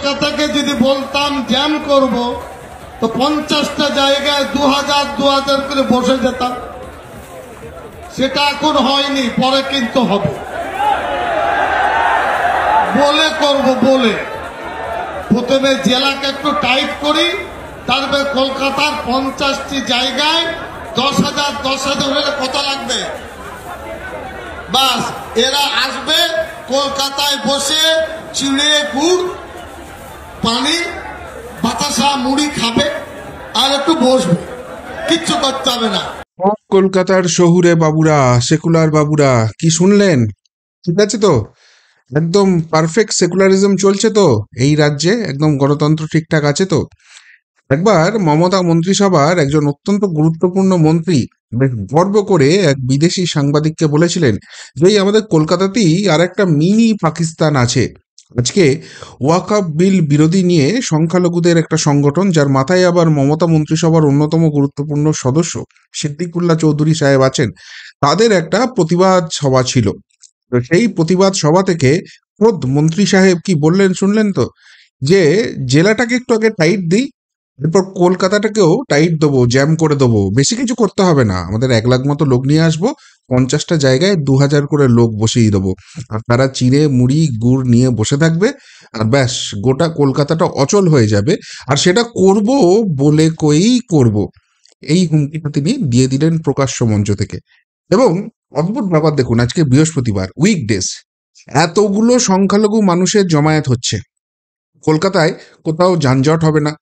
কলকাতাকে যদি বলতাম জ্যাম করব তো 50টা জায়গায় 2000 করে বসে যেতাম। সেটা এখন হয়নি, পরে কিন্তু হবে। বলে করব, বলে প্রথমে জেলাকে একটু টাইট করি, তারপরে কলকাতার 50টি জায়গায় 10,000 হলে কত লাগবে? বাস এরা আসবে, কলকাতায় বসে চিড়ে গুড় পানি বাতাসা মুড়ি খাবে আর একটু বসবে, কিচ্ছু করতে হবে না। কলকাতার শহুরে বাবুরা, সেকুলার বাবুরা, কি শুনলেন? ঠিক আছে তো? একদম পারফেক্ট সেকুলারিজম চলছে তো এই রাজ্যে? একদম গণতন্ত্র ঠিকঠাক আছে তো? একবার মমতা মন্ত্রিসভার একজন অত্যন্ত গুরুত্বপূর্ণ মন্ত্রী বেশ গর্ব করে এক বিদেশি সাংবাদিককে বলেছিলেন যে এই আমাদের কলকাতাতেই আর একটা মিনি পাকিস্তান আছে। আজকে ওয়াকফ বিল বিরোধী নিয়ে সংখ্যালঘুদের একটা সংগঠন, যার মাথায় আবার মমতা মন্ত্রিসভার অন্যতম গুরুত্বপূর্ণ সদস্য সিদ্দিকুল্লাহ চৌধুরী সাহেব আছেন, তাদের একটা প্রতিবাদ সভা ছিল। তো সেই প্রতিবাদ সভা থেকে খোদ মন্ত্রী সাহেব কি বললেন শুনলেন তো? যে জেলাটাকে একটু আগে টাইট দিই, এরপর কলকাতাটাকেও টাইট দেবো, জ্যাম করে দেবো, বেশি কিছু করতে হবে না, আমাদের 1 লাখ মতো লোক নিয়ে আসবো, 50টা জায়গায় 2000 করে লোক বসিয়ে দেবো, আর তারা চিড়ে মুড়ি গুড় নিয়ে বসে থাকবে, আর ব্যাস গোটা কলকাতাটা অচল হয়ে যাবে। আর সেটা করব বলে কয়েই করব, এই হুমকিটা তিনি দিয়ে দিলেন প্রকাশ্য মঞ্চ থেকে। এবং অদ্ভুত ব্যাপার দেখুন, আজকে বৃহস্পতিবার, উইকডেজ, এতগুলো সংখ্যালঘু মানুষের জমায়েত হচ্ছে কলকাতায়, কোথাও যানজট হবে না,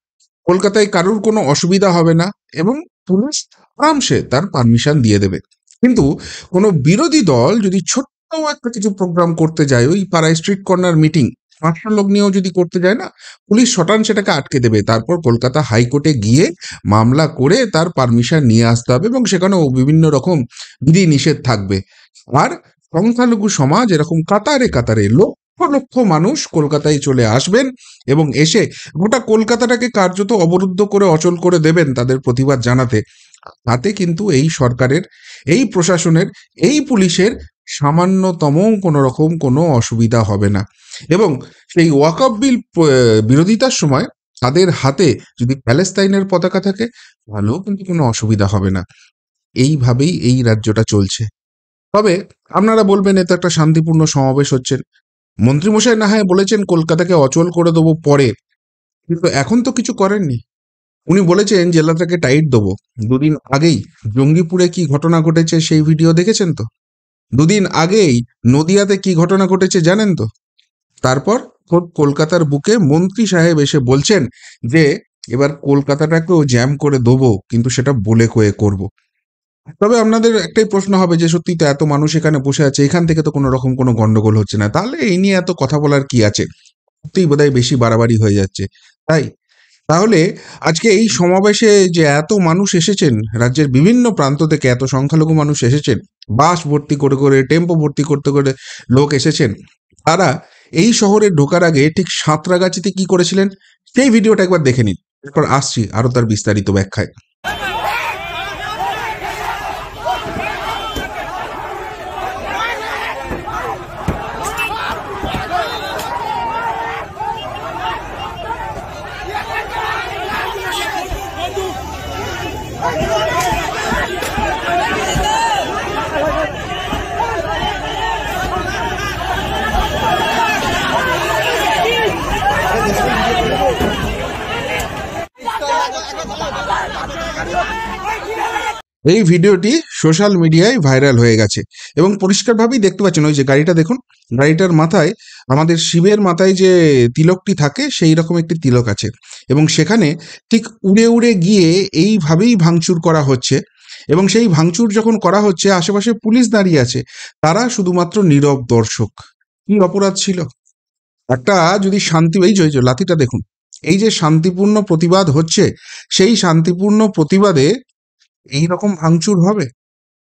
কলকাতায় কারুর কোনো অসুবিধা হবে না, এবং পুলিশ আরামসে তার পারমিশন দিয়ে দেবে। কিন্তু কোনো বিরোধী দল যদি ছোট্ট একটা কিছু প্রোগ্রাম করতে যায়, ওই পাড়ায় স্ট্রিট কর্নার মিটিং 500 লোক নিয়েও যদি করতে যায় না, পুলিশ শটান সেটাকে আটকে দেবে, তারপর কলকাতা হাইকোর্টে গিয়ে মামলা করে তার পারমিশন নিয়ে আসতে হবে, এবং সেখানেও বিভিন্ন রকম বিধি নিষেধ থাকবে। আর সংখ্যালঘু সমাজ এরকম কাতারে কাতারে লক্ষ লক্ষ মানুষ কলকাতায় চলে আসবেন এবং এসে গোটা কলকাতাটাকে কার্যত অবরুদ্ধ করে অচল করে দেবেন তাদের প্রতিবাদ জানাতে। তাতে কিন্তু এই সরকারের, এই প্রশাসনের, এই পুলিশের সামান্যতম কোনো রকম কোনো অসুবিধা হবে না। এবং সেই ওয়াকফ বিল বিরোধিতার সময় তাদের হাতে যদি প্যালেস্তাইনের পতাকা থাকে, তাহলেও কিন্তু কোনো অসুবিধা হবে না। এইভাবেই এই রাজ্যটা চলছে। তবে আপনারা বলবেন, এ তো একটা শান্তিপূর্ণ সমাবেশ হচ্ছেন, মন্ত্রীমশাই না হয় বলেছেন কলকাতাকে অচল করে দেবো পরে, কিন্তু এখন তো কিছু করেননি। উনি বলেছেন জেলাটাকে টাইট দেবো। দুদিন আগেই জঙ্গিপুরে কি ঘটনা ঘটেছে সেই ভিডিও দেখেছেন তো? দুদিন আগেই নদিয়াতে কি ঘটনা ঘটেছে জানেন তো? তারপর খোদ কলকাতার বুকে মন্ত্রী সাহেব এসে বলছেন যে এবার কলকাতাটাকেও জ্যাম করে দেবো, কিন্তু সেটা বলে কয়ে করব। তবে আপনাদের একটাই প্রশ্ন হবে যে সত্যি তো এত মানুষ এখানে বসে আছে, এখান থেকে তো কোনো রকম কোনো গন্ডগোল হচ্ছে না, তাহলে এই নিয়ে এত কথা বলার কি আছে? সত্যিই বোধহয় বেশি বাড়াবাড়ি হয়ে যাচ্ছে, তাই? তাহলে আজকে এই সমাবেশে যে এত মানুষ এসেছেন, রাজ্যের বিভিন্ন প্রান্ত থেকে এত সংখ্যালঘু মানুষ এসেছেন, বাস ভর্তি করে করে, টেম্পো ভর্তি করতে করে লোক এসেছেন, তারা এই শহরে ঢোকার আগে ঠিক সাঁতরাগাছিতে কি করেছিলেন সেই ভিডিওটা একবার দেখে নিন, এরপর আসছি আরো তার বিস্তারিত ব্যাখ্যায়। এই ভিডিওটি সোশ্যাল মিডিয়ায় ভাইরাল হয়ে গেছে এবং পরিষ্কারভাবেই দেখতে পাচ্ছেন, ওই যে গাড়িটা দেখুন, গাড়িটার মাথায় আমাদের শিবের মাথায় যে তিলকটি থাকে সেই রকম একটি তিলক আছে, এবং সেখানে ঠিক উড়ে উড়ে গিয়ে এইভাবেই ভাঙচুর করা হচ্ছে। এবং সেই ভাঙচুর যখন করা হচ্ছে, আশেপাশে পুলিশ দাঁড়িয়ে আছে, তারা শুধুমাত্র নীরব দর্শক। কি অপরাধ ছিল? একটা যদি শান্তি, এই যে লাঠিটা দেখুন, এই যে শান্তিপূর্ণ প্রতিবাদ হচ্ছে, সেই শান্তিপূর্ণ প্রতিবাদে এই রকম ভাঙচুর হবে?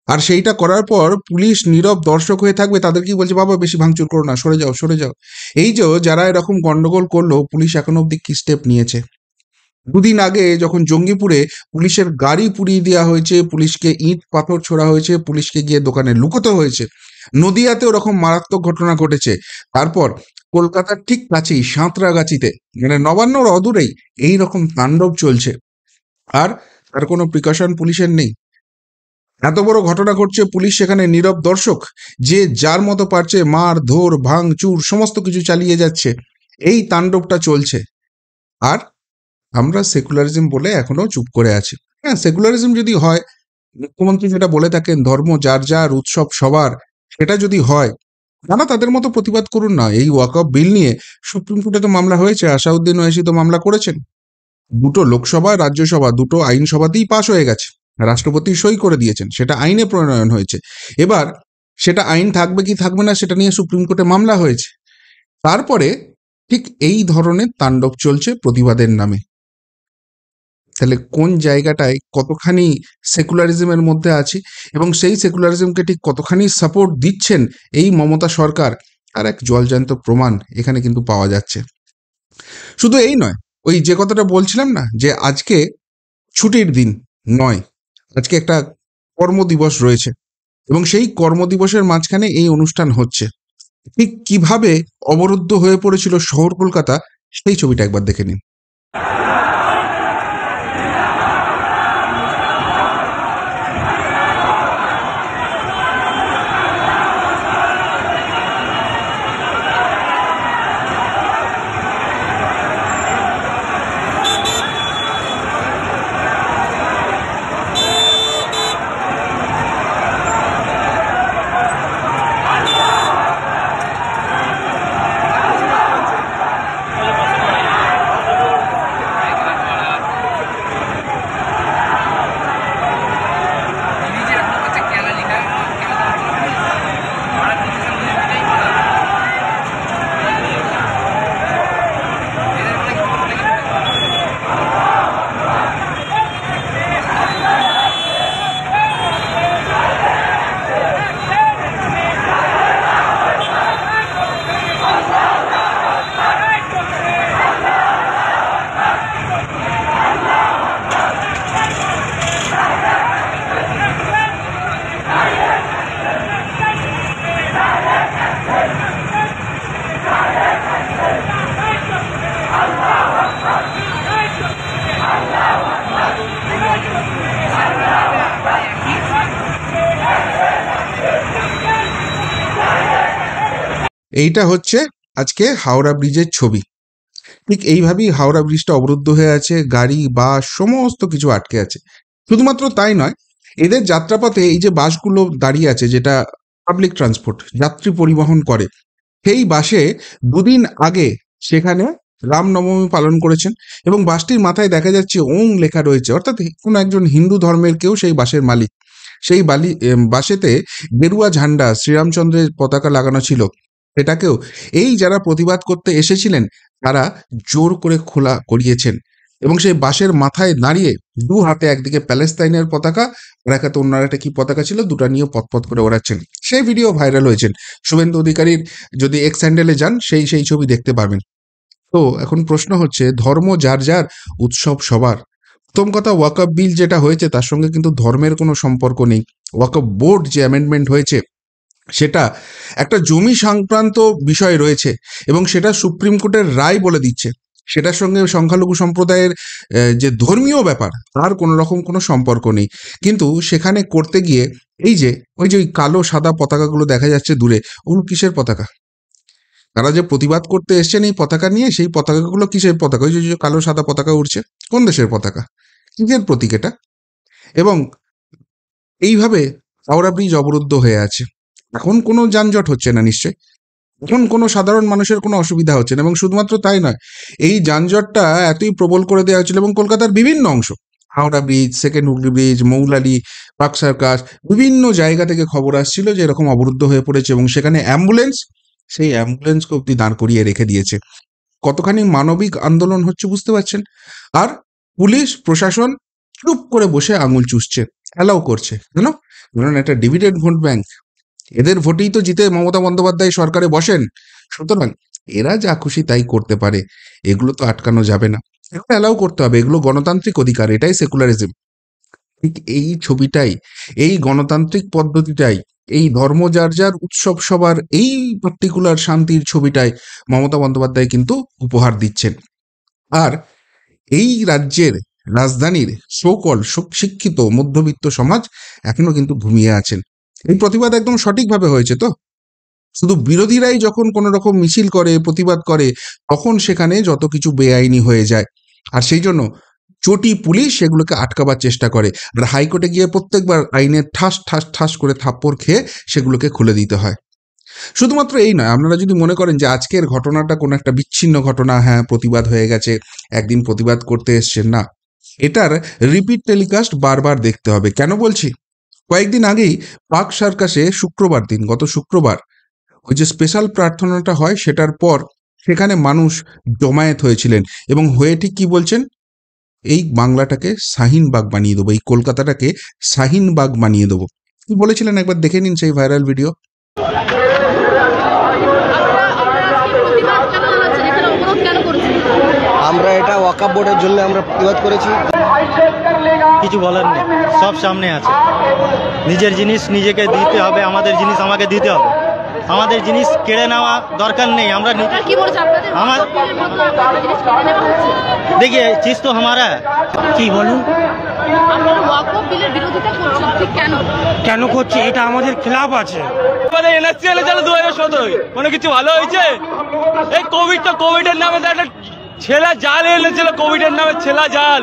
আর সেইটা করার পর পুলিশ নীরব দর্শক হয়ে থাকবে, তাদের কি বলছে, বাবা বেশি ভাঙচুর করো না, সরে যাও সরে যাও। এই যে যারা এরকম গন্ডগোল করলো, পুলিশ এখনো অব্দি কি স্টেপ নিয়েছে? দুদিন আগে যখন জঙ্গিপুরে পুলিশের গাড়ি পুড়িয়ে দেওয়া হয়েছে, পুলিশকে ইট পাথর ছোড়া হয়েছে, পুলিশকে গিয়ে দোকানে লুকোতে হয়েছে, নদিয়াতে ওরকম মারাত্মক ঘটনা ঘটেছে, তারপর কলকাতার ঠিক কাছেই সাঁতরাগাছিতে, মানে নবান্নর অদূরেই এইরকম তাণ্ডব চলছে, আর তার কোনো প্রিকশন পুলিশের নেই। এত বড় ঘটনা ঘটছে, পুলিশ সেখানে নীরব দর্শক, যে যার মতো পারছে মার ধর ভাঙ চুর সমস্ত কিছু চালিয়ে যাচ্ছে। এই তাণ্ডবটা চলছে, আর আমরা সেকুলারিজম বলে এখনো চুপ করে আছি। হ্যাঁ, সেকুলারিজম যদি হয়, মুখ্যমন্ত্রী যেটা বলে থাকেন ধর্ম যার যার উৎসব সবার, সেটা যদি হয়, তারা তাদের মতো প্রতিবাদ করুন না। এই ওয়াকফ বিল নিয়ে সুপ্রিম কোর্টে তো মামলা হয়েছে, আসাউদ্দিন ওয়াইসি তো মামলা করেছেন, দুটো লোকসভা রাজ্যসভা দুটো আইনসভাতেই পাশ হয়ে গেছে, রাষ্ট্রপতি সই করে দিয়েছেন, সেটা আইনে প্রণয়ন হয়েছে। এবার সেটা আইন থাকবে কি থাকবে না সেটা নিয়ে সুপ্রিম কোর্টে মামলা হয়েছে। তারপরে ঠিক এই ধরনের তাণ্ডব চলছে প্রতিবাদের নামে। তাহলে কোন জায়গাটায় কতখানি সেকুলারিজমের মধ্যে আছি, এবং সেই সেকুলারিজমকে ঠিক কতখানি সাপোর্ট দিচ্ছেন এই মমতা সরকার, আর এক জলজান্ত প্রমাণ এখানে কিন্তু পাওয়া যাচ্ছে। শুধু এই নয়, ওই যে কথাটা বলছিলাম না, যে আজকে ছুটির দিন নয়, আজকে একটা কর্মদিবস রয়েছে, এবং সেই কর্মদিবসের মাঝখানে এই অনুষ্ঠান হচ্ছে। ঠিক কিভাবে অবরুদ্ধ হয়ে পড়েছিল শহর কলকাতা, সেই ছবিটা একবার দেখে নিন। এইটা হচ্ছে আজকে হাওড়া ব্রিজের ছবি। ঠিক এইভাবেই হাওড়া ব্রিজটা অবরুদ্ধ হয়ে আছে, গাড়ি বাস সমস্ত কিছু আটকে আছে। শুধুমাত্র তাই নয়, এদের যাত্রাপথে এই যে বাসগুলো দাঁড়িয়ে আছে, যেটা পাবলিক ট্রান্সপোর্ট যাত্রী পরিবহন করে, সেই বাসে দুদিন আগে সেখানে রামনবমী পালন করেছেন, এবং বাসটির মাথায় দেখা যাচ্ছে ওং লেখা রয়েছে, অর্থাৎ কোনো একজন হিন্দু ধর্মের কেউ সেই বাসের মালিক। সেই বাসেতে গেরুয়া ঝান্ডা শ্রীরামচন্দ্রের পতাকা লাগানো ছিল, সেটাকেও এই যারা প্রতিবাদ করতে এসেছিলেন তারা জোর করে খোলা করিয়েছেন, এবং সেই বাসের মাথায় দাঁড়িয়ে দু হাতে একদিকে প্যালেস্তাইনের পতাকা আর এক হাতে অন্য একটা কি পতাকা ছিল, দুটা নিয়ে পথ করে ওড়াচ্ছেন। সেই ভিডিও ভাইরাল হয়েছেন, শুভেন্দু অধিকারীর যদি এক্স হ্যান্ডেলে যান সেই ছবি দেখতে পাবেন। তো এখন প্রশ্ন হচ্ছে, ধর্ম যার যার উৎসব সবার। প্রথম কথা, ওয়াকফ বিল যেটা হয়েছে তার সঙ্গে কিন্তু ধর্মের কোনো সম্পর্ক নেই। ওয়াকফ বোর্ড যে অ্যামেন্ডমেন্ট হয়েছে সেটা একটা জমি সংক্রান্ত বিষয় রয়েছে, এবং সেটা সুপ্রিম কোর্টের রায় বলে দিচ্ছে, সেটার সঙ্গে সংখ্যালঘু সম্প্রদায়ের যে ধর্মীয় ব্যাপার তার কোনো রকম কোনো সম্পর্ক নেই। কিন্তু সেখানে করতে গিয়ে এই যে ওই কালো সাদা পতাকাগুলো দেখা যাচ্ছে দূরে, ওগুলো কিসের পতাকা? তারা যে প্রতিবাদ করতে এসছেন এই পতাকা নিয়ে, সেই পতাকাগুলো কিসের পতাকা? ওই যে কালো সাদা পতাকা উঠছে, কোন দেশের পতাকা? কিসের প্রতীক এটা? এবং এইভাবে হাওড়া ব্রিজ অবরুদ্ধ হয়ে আছে। এখন কোনো যানজট হচ্ছে না নিশ্চয়, এখন কোনো সাধারণ মানুষের কোনো অসুবিধা হচ্ছে না, এবং শুধুমাত্র তাই নয়, এই যানজটটা এতই প্রবল করে দেওয়া হয়েছিল, এবং কলকাতার বিভিন্ন অংশ, Howrah bridge, second Hooghly bridge, Moulali, park circus, বিভিন্ন জায়গা থেকে খবর আসছিল যে এরকম অবরুদ্ধ হয়ে পড়েছে, এবং সেখানে অ্যাম্বুলেন্স, সেই অ্যাম্বুলেন্সকে অব্দি দাঁড় করিয়ে রেখে দিয়েছে। কতখানি মানবিক আন্দোলন হচ্ছে বুঝতে পারছেন? আর পুলিশ প্রশাসন চুপ করে বসে আঙুল চুষছে, অ্যালাউ করছে। কেন? কারণ একটা ডিভিডেন্ড ভোট ব্যাংক, এদের ভোটেই তো জিতে মমতা বন্দ্যোপাধ্যায় সরকারে বসেন, সুতরাং এরা যা খুশি তাই করতে পারে, এগুলো তো আটকানো যাবে না, এগুলো অ্যালাউ করতে হবে, এগুলো গণতান্ত্রিক অধিকার, এটাই সেকুলারিজম। ঠিক এই ছবিটাই, এই গণতান্ত্রিক পদ্ধতিটাই এই ধর্ম যার যার উৎসব সবার এই পার্টিকুলার শান্তির ছবিটাই মমতা বন্দ্যোপাধ্যায় কিন্তু উপহার দিচ্ছেন। আর এই রাজ্যের রাজধানীর সকল শিক্ষিত মধ্যবিত্ত সমাজ এখনো কিন্তু ঘুমিয়ে আছেন। এই প্রতিবাদ একদম সঠিকভাবে হয়েছে তো। শুধু বিরোধীরাই যখন কোনো রকম মিছিল করে, প্রতিবাদ করে, তখন সেখানে যত কিছু বেআইনি হয়ে যায়। আর সেই জন্য চটি পুলিশ সেগুলোকে আটকাবার চেষ্টা করে, আর হাইকোর্টে গিয়ে প্রত্যেকবার আইনের ঠাস ঠাস ঠাস করে থাপ্পড় খেয়ে সেগুলোকে খুলে দিতে হয়। শুধুমাত্র এই নয়, আপনারা যদি মনে করেন যে আজকের ঘটনাটা কোনো একটা বিচ্ছিন্ন ঘটনা, হ্যাঁ প্রতিবাদ হয়ে গেছে, একদিন প্রতিবাদ করতে এসছেন, না, এটার রিপিট টেলিকাস্ট বারবার দেখতে হবে। কেন বলছি, কয়েকদিন আগেই পার্ক সার্কাসে শুক্রবার দিন, গত শুক্রবার, ওই যে স্পেশাল প্রার্থনাটা হয় সেটার পর সেখানে মানুষ জমায়েত হয়েছিলেন এবং হয়ে ঠিক কি বলছেন, এই বাংলাটাকে শাহিনবাগ বানিয়ে দেবো, এই কলকাতাটাকে শাহিনবাগ বানিয়ে দেবো। কি বলেছিলেন একবার দেখে নিন সেই ভাইরাল ভিডিও। আমরা এটা ওয়াকফ বোর্ডের জন্য আমরা প্রতিবাদ করেছি। কিছু বলার নেই, সব সামনে আছে। নিজের জিনিস নিজেকে দিতে হবে, আমাদের জিনিস আমাকে দিতে হবে। আমাদের জিনিস কেড়ে নেওয়া দরকার নেই। আমরা देखिए चीज तो हमारा है। কি বলুন, কেন করছে? এটা আমাদের খেলাফ আছে। এনআরসি এনেছিল 2017, কোনো কিছু ভালো হয়েছে? এই কোভিডের নামে একটা ছেলা জাল এনেছিল, কোভিডের নামে ছেলা জাল।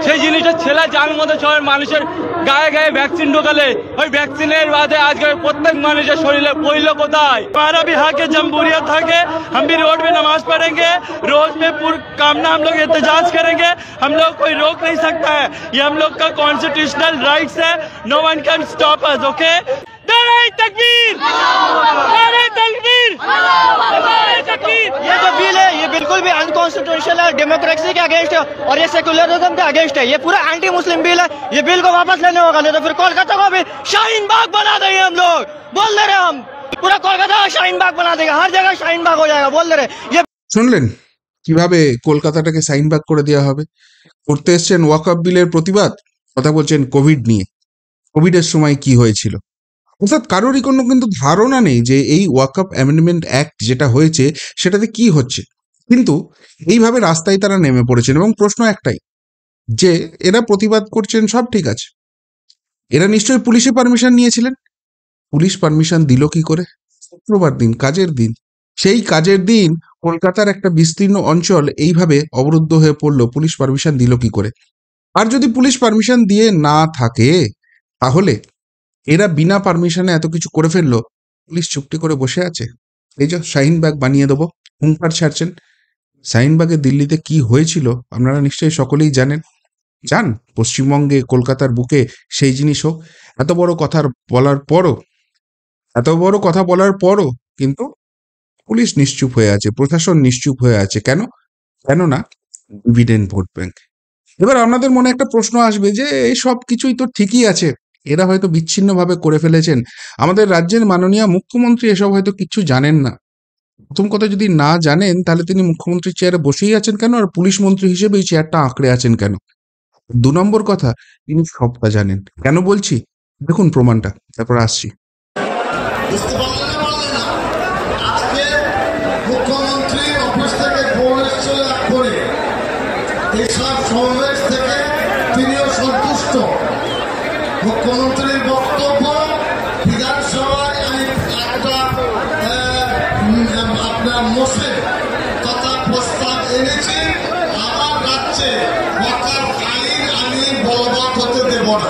সেই জিনিসটা ছেলা জাল মতো সবাই মানুষের গায়ে গায়ে ভ্যাকসিন ঢোকালে, ওই ভ্যাকসিনের বাদে আজকে প্রত্যেক মানুষের শরীরে পড়ল কোথায়? हमारा भी हक है, जमहूरियत हक है। हम भी रोड में नमाज पढ़ेंगे, रोज में पूरा कामना हम लोग एहतजाज करेंगे। हम लोग कोई रोक नहीं सकता है, ये हम लोग का कॉन्स्टिट्यूशनल राइट्स है। No one can stop us, okay? नारे तकबीर, नारे तकबीर, नारे तकबीर। ये जो बिल है ये बिल्कुल भी अनकॉन्स्टिट्यूशनल है, डेमोक्रेसी के अगेंस्ट है और ये सेक्युलरिज्म के अगेंस्ट है। ये पूरा एंटी मुस्लिम बिल है। ये बिल को वापस लेने होगा, नहीं तो फिर कोलकाता को भी शाहीन बाग बना देंगे। हम लोग बोल दे रहे, हम पूरा कोलकाता शाहीन बाग बना देगा, हर जगह शाहीन बाग हो जाएगा, बोल दे रहे। ये শুনলেন কিভাবে কলকাতাটাকে শাহিনবাগ করে দেওয়া হবে? করতে এসছেন ওয়াকফ বিলের প্রতিবাদ, কথা বলছেন কোভিড নিয়ে। কোভিডের সময় কি হয়েছিল? অর্থাৎ কারোরই কোনো কিন্তু ধারণা নেই যে এই ওয়াকফ অ্যামেন্ডমেন্ট অ্যাক্ট যেটা হয়েছে সেটাতে কি হচ্ছে। কিন্তু এইভাবে রাস্তায় তারা নেমে পড়েছেন এবং প্রশ্ন একটাই, যে এরা প্রতিবাদ করছেন সব ঠিক আছে, এরা নিশ্চয়ই পুলিশে পারমিশন নিয়েছিলেন। পুলিশ পারমিশন দিল কি করে? শুক্রবার দিন, কাজের দিন। সেই কাজের দিন কলকাতার একটা বিস্তীর্ণ অঞ্চল এইভাবে অবরুদ্ধ হয়ে পড়লো, পুলিশ পারমিশন দিল কি করে? আর যদি পুলিশ পারমিশন দিয়ে না থাকে তাহলে এরা বিনা পারমিশনে এত কিছু করে ফেললো, পুলিশ চুপটি করে বসে আছে? এই যে শাহিনবাগ বানিয়ে দেবো হুঙ্কার ছাড়ছেন। শাহিনবাগে দিল্লিতে কি হয়েছিল আপনারা নিশ্চয়ই সকলেই জানেন। যান পশ্চিমবঙ্গে, কলকাতার বুকে সেই জিনিস হোক। এত বড় কথা বলার পরও কিন্তু পুলিশ নিশ্চুপ হয়ে আছে, প্রশাসন নিশ্চুপ হয়ে আছে। কেননা ডিভিডেন্ড ভোট ব্যাংক। এবার আপনাদের মনে একটা প্রশ্ন আসবে যে এই সব কিছুই তো ঠিকই আছে, এরা হয়তো বিচ্ছিন্নভাবে করে ফেলেছেন, আমাদের রাজ্যের মাননীয় মুখ্যমন্ত্রী এসব হয়তো কিছু জানেন না। প্রথম কথা, যদি না জানেন তাহলে তিনি মুখ্যমন্ত্রীর চেয়ারে বসেই আছেন কেন, আর পুলিশ মন্ত্রী হিসেবে এই চেয়ারটা আঁকড়ে আছেন কেন? 2 নম্বর কথা, তিনি সবটা জানেন। কেন বলছি দেখুন প্রমাণটা, তারপর আসছি। বুঝতে পারলেন না পারলেন না? আজকে মুখ্যমন্ত্রী অফিস থেকে ফোন এসেছিল এক করে, এইসব সমাবেশ থেকে তিনিও সন্তুষ্ট। মুখ্যমন্ত্রীর বক্তব্য বিধানসভায় আমি একটা আপনার মুসলিম তথা প্রস্তাব এনেছি, আমার রাজ্যে ওয়াকফ আইন আমি বলবৎ হতে দেব না।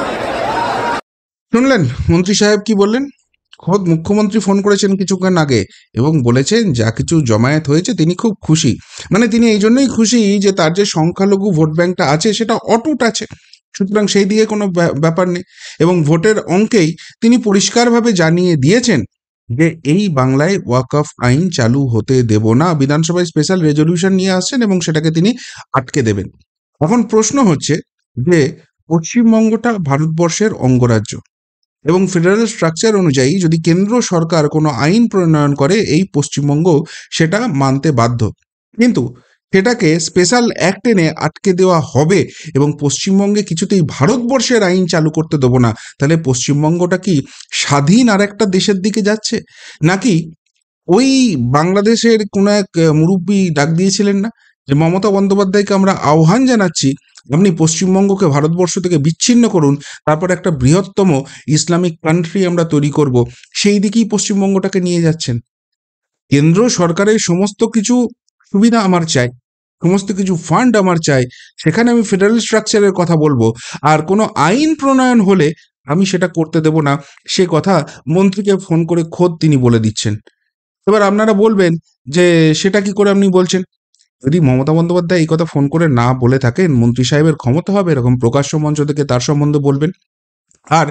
শুনলেন মন্ত্রী সাহেব কি বললেন? খোদ মুখ্যমন্ত্রী ফোন করেছেন কিছুক্ষণ আগে এবং বলেছেন যা কিছু জমায়েত হয়েছে তিনি খুব খুশি। মানে তিনি এই জন্যই খুশি যে তার যে সংখ্যালঘু ভোট ব্যাংকটা আছে সেটা অটুট আছে, সুতরাং সেই দিকে কোনো ব্যাপার নেই। এবং ভোটের অঙ্কেই তিনি পরিষ্কারভাবে জানিয়ে দিয়েছেন যে এই বাংলায় ওয়াকফ আইন চালু হতে দেব না। বিধানসভায় স্পেশাল রেজলিউশন নিয়ে আসছেন এবং সেটাকে তিনি আটকে দেবেন। এখন প্রশ্ন হচ্ছে যে পশ্চিমবঙ্গটা ভারতবর্ষের অঙ্গরাজ্য এবং ফেডারেল স্ট্রাকচার অনুযায়ী যদি কেন্দ্র সরকার কোনো আইন প্রণয়ন করে এই পশ্চিমবঙ্গ সেটা মানতে বাধ্য। কিন্তু সেটাকে স্পেশাল অ্যাক্ট এনে আটকে দেওয়া হবে এবং পশ্চিমবঙ্গে কিছুতেই ভারতবর্ষের আইন চালু করতে দেবো না, তাহলে পশ্চিমবঙ্গটা কি স্বাধীন আর একটা দেশের দিকে যাচ্ছে? নাকি ওই বাংলাদেশের কোনো এক মুরব্বী ডাক দিয়েছিলেন না যে মমতা বন্দ্যোপাধ্যায়কে আমরা আহ্বান জানাচ্ছি আপনি পশ্চিমবঙ্গকে ভারতবর্ষ থেকে বিচ্ছিন্ন করুন, তারপর একটা বৃহত্তম ইসলামিক কান্ট্রি আমরা তৈরি করব, সেই দিকেই পশ্চিমবঙ্গটাকে নিয়ে যাচ্ছেন। কেন্দ্র সরকারের সমস্ত কিছু সুবিধা আমার চাই, সমস্ত কিছু ফান্ড আমার চাই, সেখানে আমি ফেডারেল স্ট্রাকচারের কথা বলবো, আর কোনো আইন প্রণয়ন হলে আমি সেটা করতে দেব না, সে কথা মন্ত্রীকে ফোন করে খোদ তিনি বলে দিচ্ছেন। এবার আপনারা বলবেন যে সেটা কি করে আপনি বলছেন? যদি মমতা বন্দ্যোপাধ্যায় এই কথা ফোন করে না বলে থাকেন, মন্ত্রী সাহেবের ক্ষমতা হবে এরকম প্রকাশ্য মঞ্চ থেকে তার সম্বন্ধে বলবেন। আর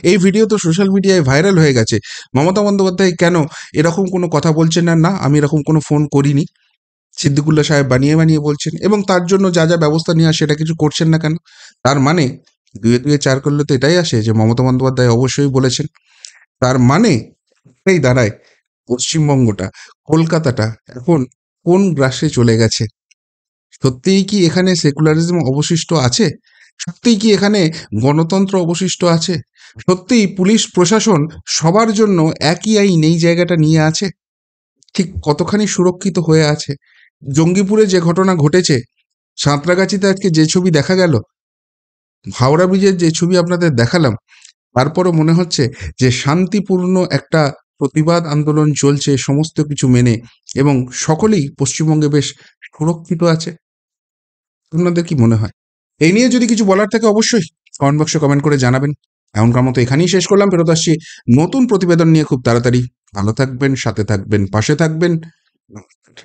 এই ভিডিও তো সোশ্যাল মিডিয়ায় ভাইরাল হয়ে গেছে। মমতা বন্দ্যোপাধ্যায় কেন এরকম কোনো কথা বলছেন না, আমি এরকম কোনো ফোন করিনি, সিদ্দিকুল্লাহ সাহেব বানিয়ে বানিয়ে বলছেন, এবং তার জন্য যা যা ব্যবস্থা নেওয়া সেটা কিছু করছেন না কেন? তার মানে দুয়ে দুয়ে চার করলে তো এটাই আসে যে মমতা বন্দ্যোপাধ্যায় অবশ্যই বলেছেন। তার মানে এটাই দাঁড়ায় পশ্চিমবঙ্গটা, কলকাতাটা এখন কোন গ্রাসে চলে গেছে? সত্যিই কি এখানে সেকুলারিজম অবশিষ্ট আছে? সত্যিই কি এখানে গণতন্ত্র অবশিষ্ট আছে? সত্যিই পুলিশ প্রশাসন সবার জন্য একই আইন এই জায়গাটা নিয়ে আছে? ঠিক কতখানি সুরক্ষিত হয়ে আছে? জঙ্গিপুরে যে ঘটনা ঘটেছে, সাঁতরাগাছিতে আজকে যে ছবি দেখা গেল, হাওড়া ব্রিজের যে ছবি আপনাদের দেখালাম, তারপরও মনে হচ্ছে যে শান্তিপূর্ণ একটা প্রতিবাদ আন্দোলন চলছে সমস্ত কিছু মেনে, এবং সকলেই পশ্চিমবঙ্গে বেশ সুরক্ষিত আছে। আপনাদের কি মনে হয়? এই নিয়ে যদি কিছু বলার থাকে অবশ্যই কমেন্ট বক্সে কমেন্ট করে জানাবেন। এমনকার মতো এখানেই শেষ করলাম, ফেরত আসছি নতুন প্রতিবেদন নিয়ে খুব তাড়াতাড়ি। ভালো থাকবেন, সাথে থাকবেন, পাশে থাকবেন। নমস্কার।